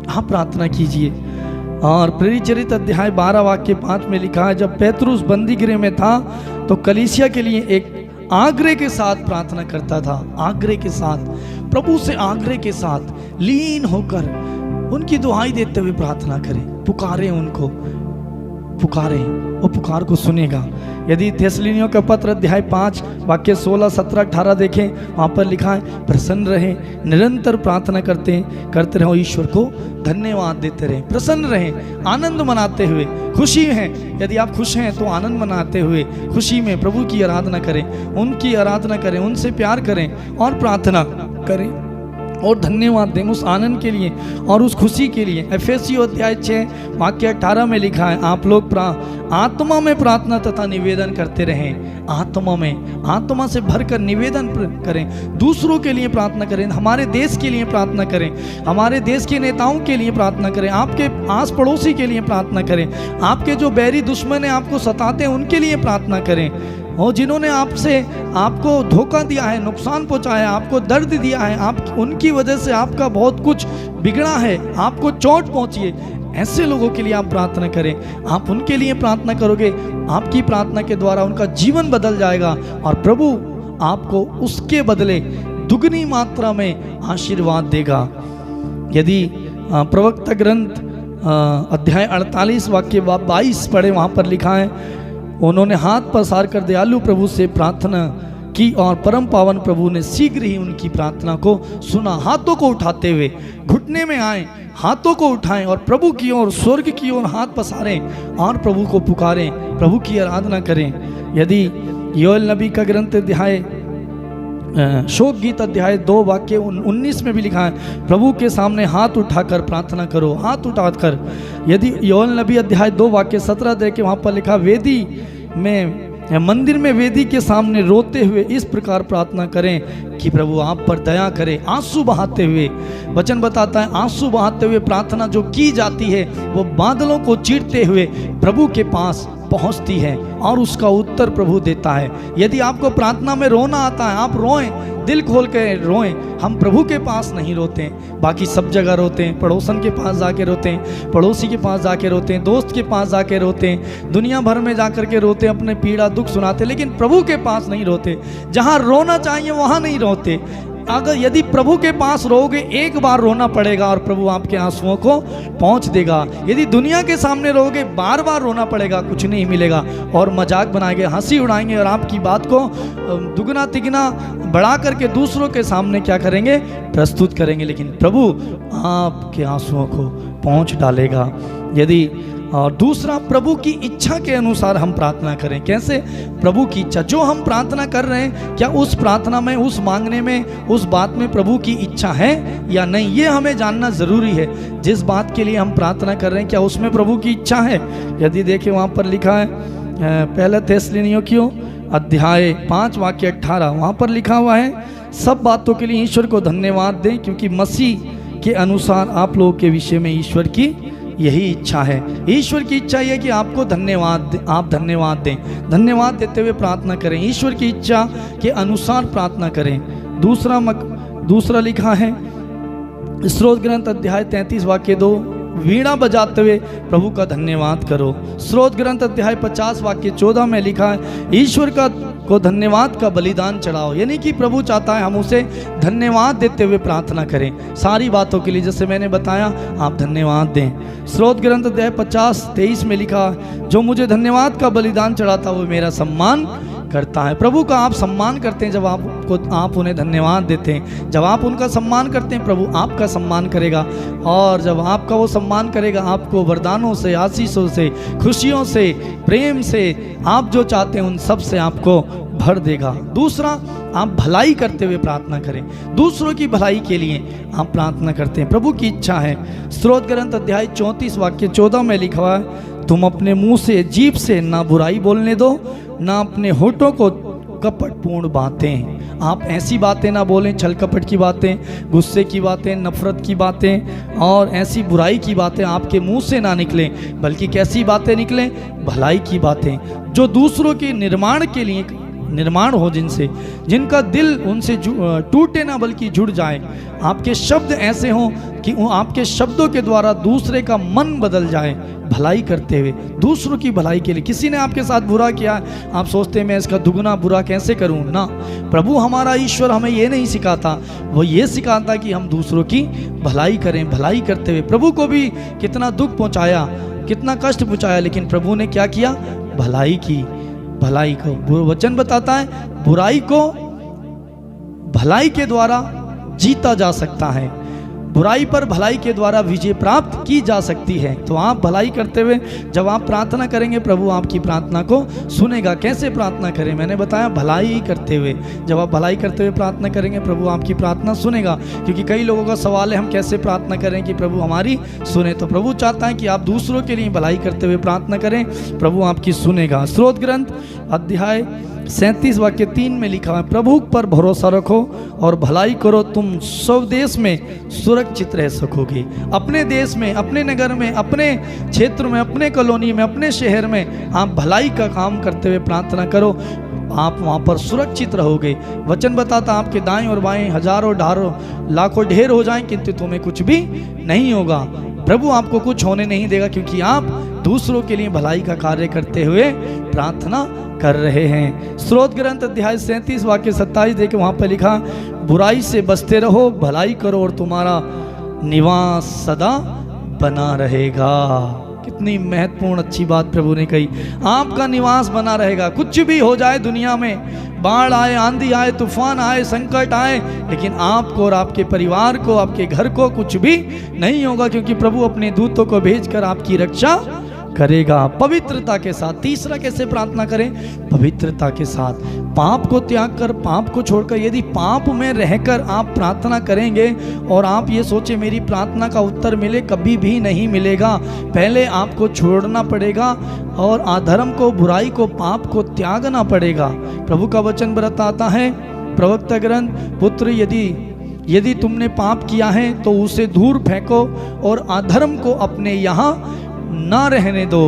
आप प्रार्थना कीजिए। और प्रेरित चरित्र अध्याय 12 वाक्य 5 में लिखा है, जब पेतरुस बंदी गृह में था तो कलीसिया के लिए एक आग्रह के साथ प्रार्थना करता था। आग्रह के साथ, प्रभु से आग्रह के साथ लीन होकर उनकी दुहाई देते हुए प्रार्थना करें, पुकारें उनको। पुकारें, वो पुकार को सुनेगा। यदि थिस्सलुनीकियों का पत्र अध्याय 5 वाक्य 16, 17, 18 देखें, वहाँ पर लिखा है प्रसन्न रहें, निरंतर प्रार्थना करते रहो, ईश्वर को धन्यवाद देते रहें। प्रसन्न रहें, आनंद मनाते हुए, खुशी हैं। यदि आप खुश हैं तो आनंद मनाते हुए खुशी में प्रभु की आराधना करें, उनकी आराधना करें, उनसे प्यार करें और प्रार्थना करें और धन्यवाद दें उस आनंद के लिए और उस खुशी के लिए। एफेसियों अध्याय 6 वाक्य 18 में लिखा है आप लोग आत्मा में प्रार्थना तथा निवेदन करते रहें। आत्मा से भरकर निवेदन करें, दूसरों के लिए प्रार्थना करें, हमारे देश के लिए प्रार्थना करें, हमारे देश के नेताओं के लिए प्रार्थना करें, आपके आस पड़ोसी के लिए प्रार्थना करें, आपके जो बैरी दुश्मन हैं आपको सताते हैं उनके लिए प्रार्थना करें, और जिन्होंने आपको धोखा दिया है, नुकसान पहुंचाया है, आपको दर्द दिया है, आप उनकी वजह से आपका बहुत कुछ बिगड़ा है, आपको चोट पहुंची है, ऐसे लोगों के लिए आप प्रार्थना करें। आप उनके लिए प्रार्थना करोगे, आपकी प्रार्थना के द्वारा उनका जीवन बदल जाएगा और प्रभु आपको उसके बदले दुगनी मात्रा में आशीर्वाद देगा। यदि प्रवक्ता ग्रंथ अध्याय 48 वाक्य 22 पढ़े, वहाँ पर लिखा है उन्होंने हाथ पसार कर दयालु प्रभु से प्रार्थना की और परम पावन प्रभु ने शीघ्र ही उनकी प्रार्थना को सुना। हाथों को उठाते हुए घुटने में आए, हाथों को उठाएं और प्रभु की ओर, स्वर्ग की ओर हाथ पसारें और प्रभु को पुकारें, प्रभु की आराधना करें। यदि योएल नबी का ग्रंथ अध्याय शोक गीत अध्याय 2 वाक्य 19 में भी लिखा है प्रभु के सामने हाथ उठाकर प्रार्थना करो, हाथ उठाकर। यदि योएल नबी अध्याय 2 वाक्य 17 देखे, वहाँ पर लिखा वेदी में, मंदिर में वेदी के सामने रोते हुए इस प्रकार प्रार्थना करें कि प्रभु आप पर दया करे। आंसू बहाते हुए, वचन बताता है आंसू बहाते हुए प्रार्थना जो की जाती है वो बादलों को चीरते हुए प्रभु के पास पहुंचती है और उसका उत्तर प्रभु देता है। यदि आपको प्रार्थना में रोना आता है, आप रोएं, दिल खोल के रोएं। हम प्रभु के पास नहीं रोते हैं, बाकी सब जगह रोते हैं, पड़ोसन के पास जाके रोते हैं, पड़ोसी के पास जाके रोते हैं, दोस्त के पास जाके रोते हैं, दुनिया भर में जाकर के रोते हैं, अपने पीड़ा दुख सुनाते, लेकिन प्रभु के पास नहीं रोते। जहाँ रोना चाहिए वहाँ नहीं रोते। अगर यदि प्रभु के पास रोगे, एक बार रोना पड़ेगा और प्रभु आपके आंसुओं को पहुंच देगा। यदि दुनिया के सामने रोगे, बार बार रोना पड़ेगा, कुछ नहीं मिलेगा और मजाक बनाएंगे, हंसी उड़ाएंगे और आपकी बात को दुगना तिगना बढ़ा करके दूसरों के सामने क्या करेंगे, प्रस्तुत करेंगे, लेकिन प्रभु आपके आंसुओं को पहुंच डालेगा। यदि और दूसरा, प्रभु की इच्छा के अनुसार हम प्रार्थना करें। कैसे? प्रभु की इच्छा, जो हम प्रार्थना कर रहे हैं, क्या उस प्रार्थना में, उस मांगने में, उस बात में प्रभु की इच्छा है या नहीं, ये हमें जानना ज़रूरी है। जिस बात के लिए हम प्रार्थना कर रहे हैं, क्या उसमें प्रभु की इच्छा है? यदि देखें वहाँ पर लिखा है पहला थिस्सलुनीकियों अध्याय 5 वाक्य 18, वहाँ पर लिखा हुआ है सब बातों के लिए ईश्वर को धन्यवाद दें क्योंकि मसीह के अनुसार आप लोगों के विषय में ईश्वर की यही इच्छा है। ईश्वर की इच्छा यह कि आपको आप धन्यवाद दें, धन्यवाद देते हुए प्रार्थना करें, ईश्वर की इच्छा के अनुसार प्रार्थना करें। दूसरा लिखा है स्रोत ग्रंथ अध्याय 33 वाक्य 2, वीणा बजाते हुए प्रभु का धन्यवाद करो। स्रोत ग्रंथ अध्याय 50 वाक्य 14 में लिखा है ईश्वर को धन्यवाद का बलिदान चढ़ाओ, यानी कि प्रभु चाहता है हम उसे धन्यवाद देते हुए प्रार्थना करें सारी बातों के लिए। जैसे मैंने बताया, आप धन्यवाद दें। स्रोत ग्रंथ अध्याय 50:23 में लिखा जो मुझे धन्यवाद का बलिदान चढ़ाता वो मेरा सम्मान करता है। प्रभु का आप सम्मान करते हैं जब आप उन्हें धन्यवाद देते हैं। जब आप उनका सम्मान करते हैं, प्रभु आपका सम्मान करेगा, और जब आपका वो सम्मान करेगा, आपको वरदानों से, आशीषों से, खुशियों से, प्रेम से, आप जो चाहते हैं उन सब से आपको भर देगा। दूसरा, आप भलाई करते हुए प्रार्थना करें, दूसरों की भलाई के लिए आप प्रार्थना करते हैं, प्रभु की इच्छा है। स्रोत ग्रंथ अध्याय 34 वाक्य 14 में लिखा हुआ है तुम अपने मुंह से, जीभ से ना बुराई बोलने दो, ना अपने होठों को कपटपूर्ण बातें। आप ऐसी बातें ना बोलें, छल कपट की बातें, गुस्से की बातें, नफरत की बातें और ऐसी बुराई की बातें आपके मुंह से ना निकलें, बल्कि कैसी बातें निकलें, भलाई की बातें जो दूसरों के निर्माण के लिए निर्माण हो जिनसे, जिनका दिल उनसे टूटे ना बल्कि जुड़ जाए। आपके शब्द ऐसे हों कि आपके शब्दों के द्वारा दूसरे का मन बदल जाए, भलाई करते हुए, दूसरों की भलाई के लिए। किसी ने आपके साथ बुरा किया, आप सोचते हैं मैं इसका दुगना बुरा कैसे करूं ना। प्रभु हमारा ईश्वर हमें ये नहीं सिखाता, वो ये सिखाता कि हम दूसरों की भलाई करें। भलाई करते हुए प्रभु को भी कितना दुख पहुंचाया, कितना कष्ट पहुंचाया, लेकिन प्रभु ने क्या किया? भलाई की। भलाई को वचन बताता है बुराई को भलाई के द्वारा जीता जा सकता है, बुराई पर भलाई के द्वारा विजय प्राप्त की जा सकती है। तो आप भलाई करते हुए जब आप प्रार्थना करेंगे, प्रभु आपकी प्रार्थना को सुनेगा। कैसे प्रार्थना करें? मैंने बताया भलाई करते हुए। जब आप भलाई करते हुए प्रार्थना करेंगे, प्रभु आपकी प्रार्थना सुनेगा। क्योंकि कई लोगों का सवाल है हम कैसे प्रार्थना करें कि प्रभु हमारी सुने। तो प्रभु चाहता है कि आप दूसरों के लिए भलाई करते हुए प्रार्थना करें, प्रभु आपकी सुनेगा। स्रोत ग्रंथ अध्याय 37 वाक्य 3 में लिखा है, प्रभु पर भरोसा रखो और भलाई करो, तुम स्वदेश में सुरक्षित रह सकोगे। अपने देश में, अपने नगर में, अपने क्षेत्र में, अपने कॉलोनी में, अपने शहर में आप भलाई का काम करते हुए प्रार्थना करो, आप वहाँ पर सुरक्षित रहोगे। वचन बताता आपके दाएं और बाएं हजारों ढारों लाखों ढेर हो जाएं, किंतु तुम्हें कुछ भी नहीं होगा। प्रभु आपको कुछ होने नहीं देगा, क्योंकि आप दूसरों के लिए भलाई का कार्य करते हुए प्रार्थना कर रहे हैं। स्रोत ग्रंथ अध्याय 37 वाक्य 27 देखे, वहाँ पर लिखा, बुराई से बचते रहो, भलाई करो और तुम्हारा निवास सदा बना रहेगा। कितनी महत्वपूर्ण अच्छी बात प्रभु ने कही। आपका निवास बना रहेगा। कुछ भी हो जाए दुनिया में, बाढ़ आए, आंधी आए, तूफान आए, संकट आए, लेकिन आपको और आपके परिवार को, आपके घर को कुछ भी नहीं होगा, क्योंकि प्रभु अपने दूतों को भेजकर आपकी रक्षा करेगा पवित्रता के साथ। तीसरा कैसे प्रार्थना करें? पवित्रता के साथ। पाप को त्याग कर, पाप को छोड़कर, यदि पाप में रहकर आप प्रार्थना करेंगे और आप ये सोचे मेरी प्रार्थना का उत्तर मिले, कभी भी नहीं मिलेगा। पहले आपको छोड़ना पड़ेगा और अधर्म को, बुराई को, पाप को त्यागना पड़ेगा। प्रभु का वचन बताता है प्रवक्ता ग्रंथ, पुत्र यदि तुमने पाप किया है तो उसे दूर फेंको और अधर्म को अपने यहाँ ना रहने दो,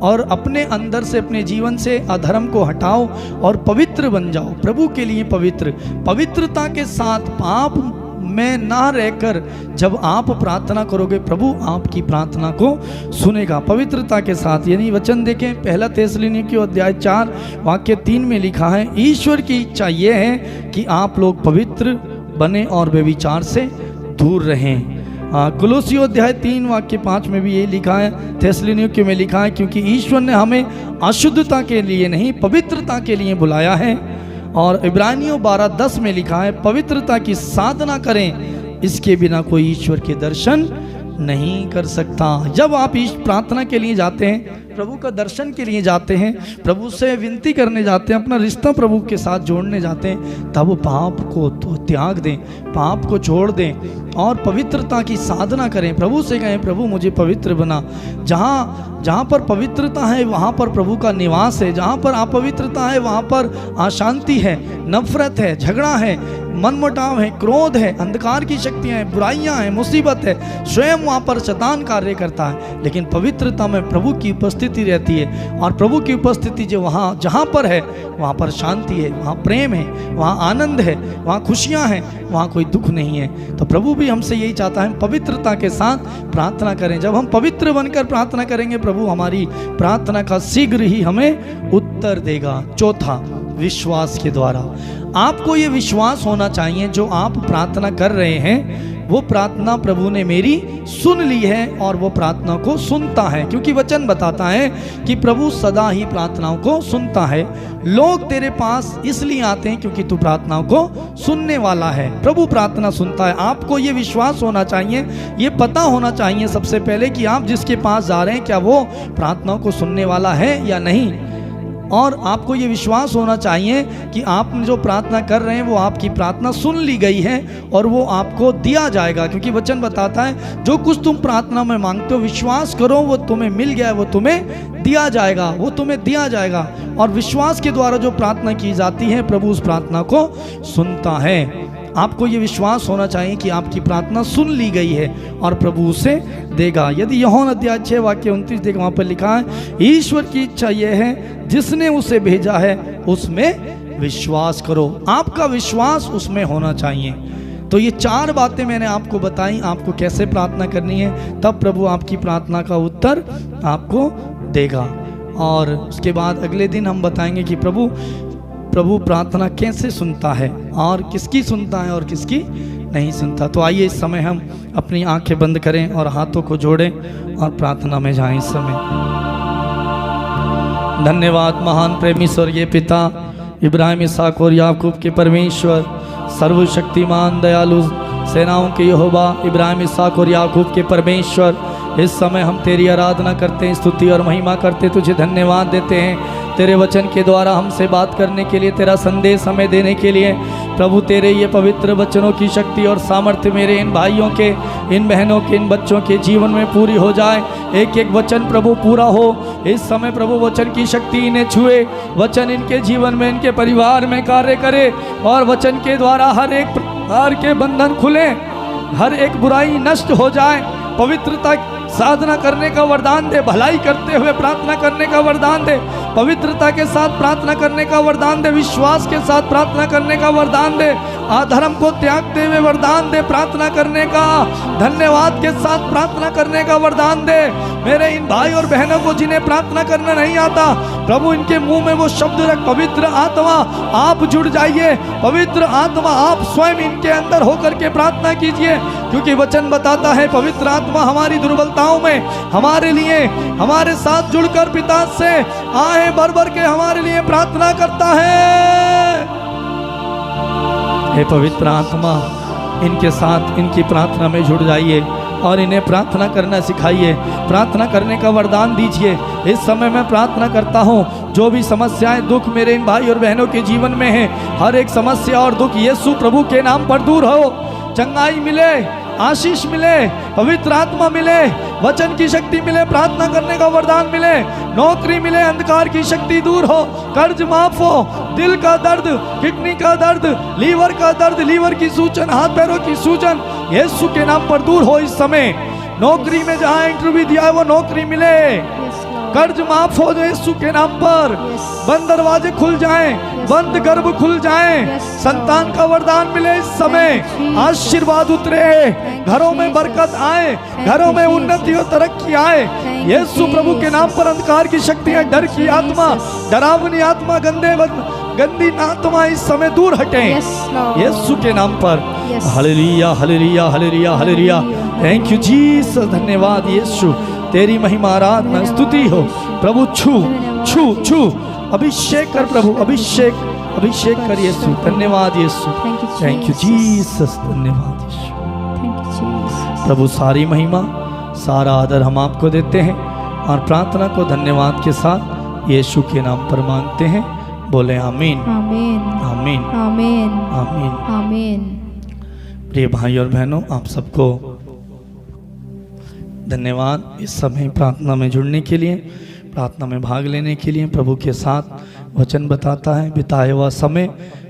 और अपने अंदर से, अपने जीवन से अधर्म को हटाओ और पवित्र बन जाओ, प्रभु के लिए पवित्र। पवित्रता के साथ पाप में ना रहकर जब आप प्रार्थना करोगे, प्रभु आपकी प्रार्थना को सुनेगा। पवित्रता के साथ, यानी वचन देखें, पहला थिस्सलुनीकियों अध्याय 4 वाक्य 3 में लिखा है, ईश्वर की इच्छा यह है कि आप लोग पवित्र बने और व्यभिचार से दूर रहें। कुलोसियों अध्याय 3 वाक्य 5 में भी ये लिखा है, थिस्सलुनीकियों में लिखा है, क्योंकि ईश्वर ने हमें अशुद्धता के लिए नहीं पवित्रता के लिए बुलाया है। और इब्रानियों 12:10 में लिखा है, पवित्रता की साधना करें, इसके बिना कोई ईश्वर के दर्शन नहीं कर सकता। जब आप इस प्रार्थना के लिए जाते हैं, प्रभु का दर्शन के लिए जाते हैं, प्रभु से विनती करने जाते हैं, अपना रिश्ता प्रभु के साथ जोड़ने जाते हैं, तब पाप को तो त्याग दें, पाप को छोड़ दें और पवित्रता की साधना करें। प्रभु से कहें, प्रभु मुझे पवित्र बना। जहाँ पर पवित्रता है वहाँ पर प्रभु का निवास है। जहाँ पर अपवित्रता है वहाँ पर अशांति है, नफरत है, झगड़ा है, मनमुटाव है, क्रोध है, अंधकार की शक्तियाँ हैं, बुराइयाँ हैं, मुसीबत है, स्वयं वहाँ पर शैतान कार्य करता है। लेकिन पवित्रता में प्रभु की उपस्थिति रहती है, और प्रभु की उपस्थिति जो वहाँ जहाँ पर है वहाँ पर शांति है, वहाँ प्रेम है, वहाँ आनंद है, वहाँ खुशियाँ हैं, वहाँ कोई दुख नहीं है। तो प्रभु भी हमसे यही चाहता है, पवित्रता के साथ प्रार्थना करें। जब हम पवित्र बनकर प्रार्थना करेंगे, प्रभु हमारी प्रार्थना का शीघ्र ही हमें उत्तर देगा। चौथा, विश्वास के द्वारा। आपको ये विश्वास होना चाहिए, जो आप प्रार्थना कर रहे हैं वो प्रार्थना प्रभु ने मेरी सुन ली है और वो प्रार्थना को सुनता है। क्योंकि वचन बताता है कि प्रभु सदा ही प्रार्थनाओं को सुनता है। लोग तेरे पास इसलिए आते हैं क्योंकि तू प्रार्थनाओं को सुनने वाला है। प्रभु प्रार्थना सुनता है। आपको ये विश्वास होना चाहिए, ये पता होना चाहिए सबसे पहले कि आप जिसके पास जा रहे हैं क्या वो प्रार्थनाओं को सुनने वाला है या नहीं। और आपको ये विश्वास होना चाहिए कि आप जो प्रार्थना कर रहे हैं वो आपकी प्रार्थना सुन ली गई है और वो आपको दिया जाएगा। क्योंकि वचन बताता है जो कुछ तुम प्रार्थना में मांगते हो विश्वास करो वो तुम्हें मिल गया है, वो तुम्हें दिया जाएगा, वो तुम्हें दिया जाएगा। और विश्वास के द्वारा जो प्रार्थना की जाती है प्रभु उस प्रार्थना को सुनता है। आपको ये विश्वास होना चाहिए कि आपकी प्रार्थना सुन ली गई है और प्रभु उसे देगा। यदि यूहन्ना अध्याय 6 वाक्य 29 देखो, वहाँ पर लिखा है ईश्वर की इच्छा यह है जिसने उसे भेजा है उसमें विश्वास करो। आपका विश्वास उसमें होना चाहिए। तो ये 4 बातें मैंने आपको बताई, आपको कैसे प्रार्थना करनी है, तब प्रभु आपकी प्रार्थना का उत्तर आपको देगा। और उसके बाद अगले दिन हम बताएंगे कि प्रभु प्रार्थना कैसे सुनता है और किसकी सुनता है और किसकी नहीं सुनता। तो आइए इस समय हम अपनी आंखें बंद करें और हाथों को जोड़ें और प्रार्थना में जाएं। इस समय धन्यवाद महान प्रेमी स्वर्गीय पिता, इब्राहिम, इसहाक और याकूब के परमेश्वर, सर्वशक्तिमान दयालु सेनाओं के यहोवा, इब्राहिम, इसहाक और याकूब के परमेश्वर, इस समय हम तेरी आराधना करते हैं, स्तुति और महिमा करते, तुझे धन्यवाद देते हैं तेरे वचन के द्वारा हमसे बात करने के लिए, तेरा संदेश हमें देने के लिए। प्रभु तेरे ये पवित्र वचनों की शक्ति और सामर्थ्य मेरे इन भाइयों के, इन बहनों के, इन बच्चों के जीवन में पूरी हो जाए। एक एक वचन प्रभु पूरा हो इस समय। प्रभु वचन की शक्ति इन्हें छुए, वचन इनके जीवन में, इनके परिवार में कार्य करे और वचन के द्वारा हर एक प्रकार के बंधन खुले, हर एक बुराई नष्ट हो जाए। पवित्रता साधना करने का वरदान दे, भलाई करते हुए प्रार्थना करने का वरदान दे, पवित्रता के साथ प्रार्थना करने का वरदान दे, विश्वास के साथ प्रार्थना करने का वरदान दे, अधर्म को त्यागते हुए वरदान दे प्रार्थना करने का, धन्यवाद के साथ प्रार्थना करने का वरदान दे। मेरे इन भाई और बहनों को जिन्हें प्रार्थना करना नहीं आता, प्रभु इनके मुंह में वो शब्द रख, पवित्र आत्मा आप जुड़ जाइए, पवित्र आत्मा आप स्वयं इनके अंदर होकर के प्रार्थना कीजिए, क्योंकि वचन बताता है पवित्र आत्मा हमारी दुर्बलताओं में हमारे लिए, हमारे साथ जुड़कर पिता से आए भर भर के हमारे लिए प्रार्थना करता है। हे पवित्र आत्मा इनके साथ इनकी प्रार्थना में जुड़ जाइए और इन्हें प्रार्थना करना सिखाइए, प्रार्थना करने का वरदान दीजिए। इस समय मैं प्रार्थना करता हूँ, जो भी समस्याएं, दुख मेरे इन भाई और बहनों के जीवन में है, हर एक समस्या और दुख यीशु प्रभु के नाम पर दूर हो, चंगाई मिले, आशीष मिले, पवित्र आत्मा मिले, वचन की शक्ति मिले, प्रार्थना करने का वरदान मिले, नौकरी मिले, अंधकार की शक्ति दूर हो, कर्ज माफ हो, दिल का दर्द, किडनी का दर्द, लीवर का दर्द, लीवर की सूजन, हाथ पैरों की सूजन यीशु के नाम पर दूर हो। इस समय नौकरी में जहां इंटरव्यू दिया है वो नौकरी मिले, कर्ज माफ हो जाए यीशु के नाम पर, बंद दरवाजे खुल जाएं, बंद गर्भ खुल जाएं, संतान का वरदान मिले। इस समय आशीर्वाद उतरे, घरों में बरकत आए, घरों में उन्नति और तरक्की आए। यीशु प्रभु के नाम पर अंधकार की शक्तियां, डर की आत्मा, डरावनी आत्मा, गंदी आत्मा इस समय दूर हटे यीशु के नाम पर। Hallelujah hallelujah hallelujah hallelujah, thank you Jesus, धन्यवाद यीशु, तेरी महिमा आराधना स्तुति हो। प्रभु छू छू छू, अभिषेक कर प्रभु, अभिषेक अभिषेक कर यीशु, धन्यवाद यीशु, थैंक यू जीसस, धन्यवाद यीशु। प्रभु सारी महिमा सारा आदर हम आपको देते हैं और प्रार्थना को धन्यवाद के साथ यीशु के नाम पर मांगते हैं। बोले आमीन आमीन आमीन आमीन आमीन आमीन। प्रिय भाई और बहनों, आप सबको धन्यवाद इस समय प्रार्थना में जुड़ने के लिए, प्रार्थना में भाग लेने के लिए। प्रभु के साथ वचन बताता है बिताया हुआ समय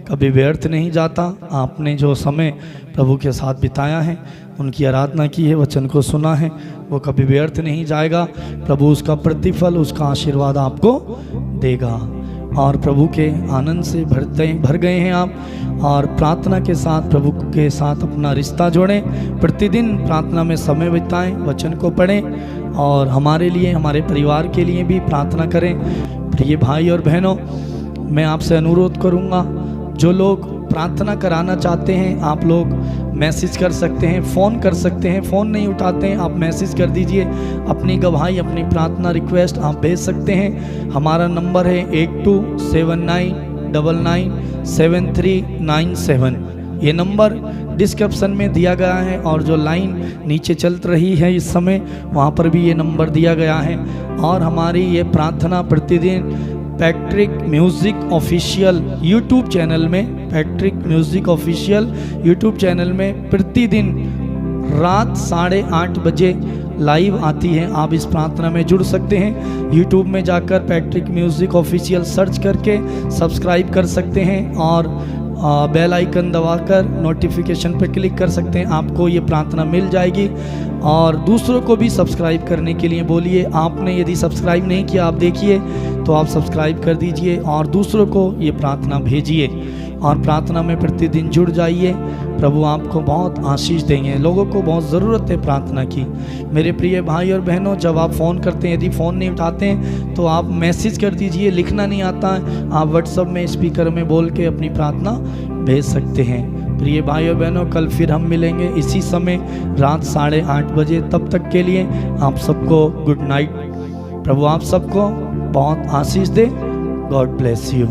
कभी व्यर्थ नहीं जाता। आपने जो समय प्रभु के साथ बिताया है, उनकी आराधना की है, वचन को सुना है, वो कभी व्यर्थ नहीं जाएगा। प्रभु उसका प्रतिफल, उसका आशीर्वाद आपको देगा और प्रभु के आनंद से भर गए हैं आप। और प्रार्थना के साथ प्रभु के साथ अपना रिश्ता जोड़ें, प्रतिदिन प्रार्थना में समय बिताएं, वचन को पढ़ें और हमारे लिए, हमारे परिवार के लिए भी प्रार्थना करें। प्रिय भाई और बहनों, मैं आपसे अनुरोध करूंगा, जो लोग प्रार्थना कराना चाहते हैं, आप लोग मैसेज कर सकते हैं, फ़ोन कर सकते हैं। फ़ोन नहीं उठाते हैं, आप मैसेज कर दीजिए, अपनी गवाही, अपनी प्रार्थना रिक्वेस्ट आप भेज सकते हैं। हमारा नंबर है 8279997397। ये नंबर डिस्क्रिप्शन में दिया गया है और जो लाइन नीचे चल रही है इस समय, वहाँ पर भी ये नंबर दिया गया है। और हमारी ये प्रार्थना प्रतिदिन Patrick music official YouTube channel में, Patrick music official YouTube channel में प्रतिदिन रात 8:30 बजे लाइव आती है। आप इस प्रार्थना में जुड़ सकते हैं। यूट्यूब में जाकर पैट्रिक म्यूज़िक ऑफिशियल सर्च करके सब्सक्राइब कर सकते हैं और बेल आइकन दबाकर नोटिफिकेशन पर क्लिक कर सकते हैं, आपको ये प्रार्थना मिल जाएगी। और दूसरों को भी सब्सक्राइब करने के लिए बोलिए। आपने यदि सब्सक्राइब नहीं किया, आप देखिए तो आप सब्सक्राइब कर दीजिए और दूसरों को ये प्रार्थना भेजिए और प्रार्थना में प्रतिदिन जुड़ जाइए। प्रभु आपको बहुत आशीष देंगे। लोगों को बहुत ज़रूरत है प्रार्थना की। मेरे प्रिय भाई और बहनों, जब आप फ़ोन करते हैं, यदि फ़ोन नहीं उठाते हैं तो आप मैसेज कर दीजिए। लिखना नहीं आता है, आप व्हाट्सएप में स्पीकर में बोल के अपनी प्रार्थना भेज सकते हैं। प्रिय भाई और बहनों, कल फिर हम मिलेंगे इसी समय रात 8:30 बजे। तब तक के लिए आप सबको गुड नाइट। प्रभु आप सबको बहुत आशीष दे। God bless you.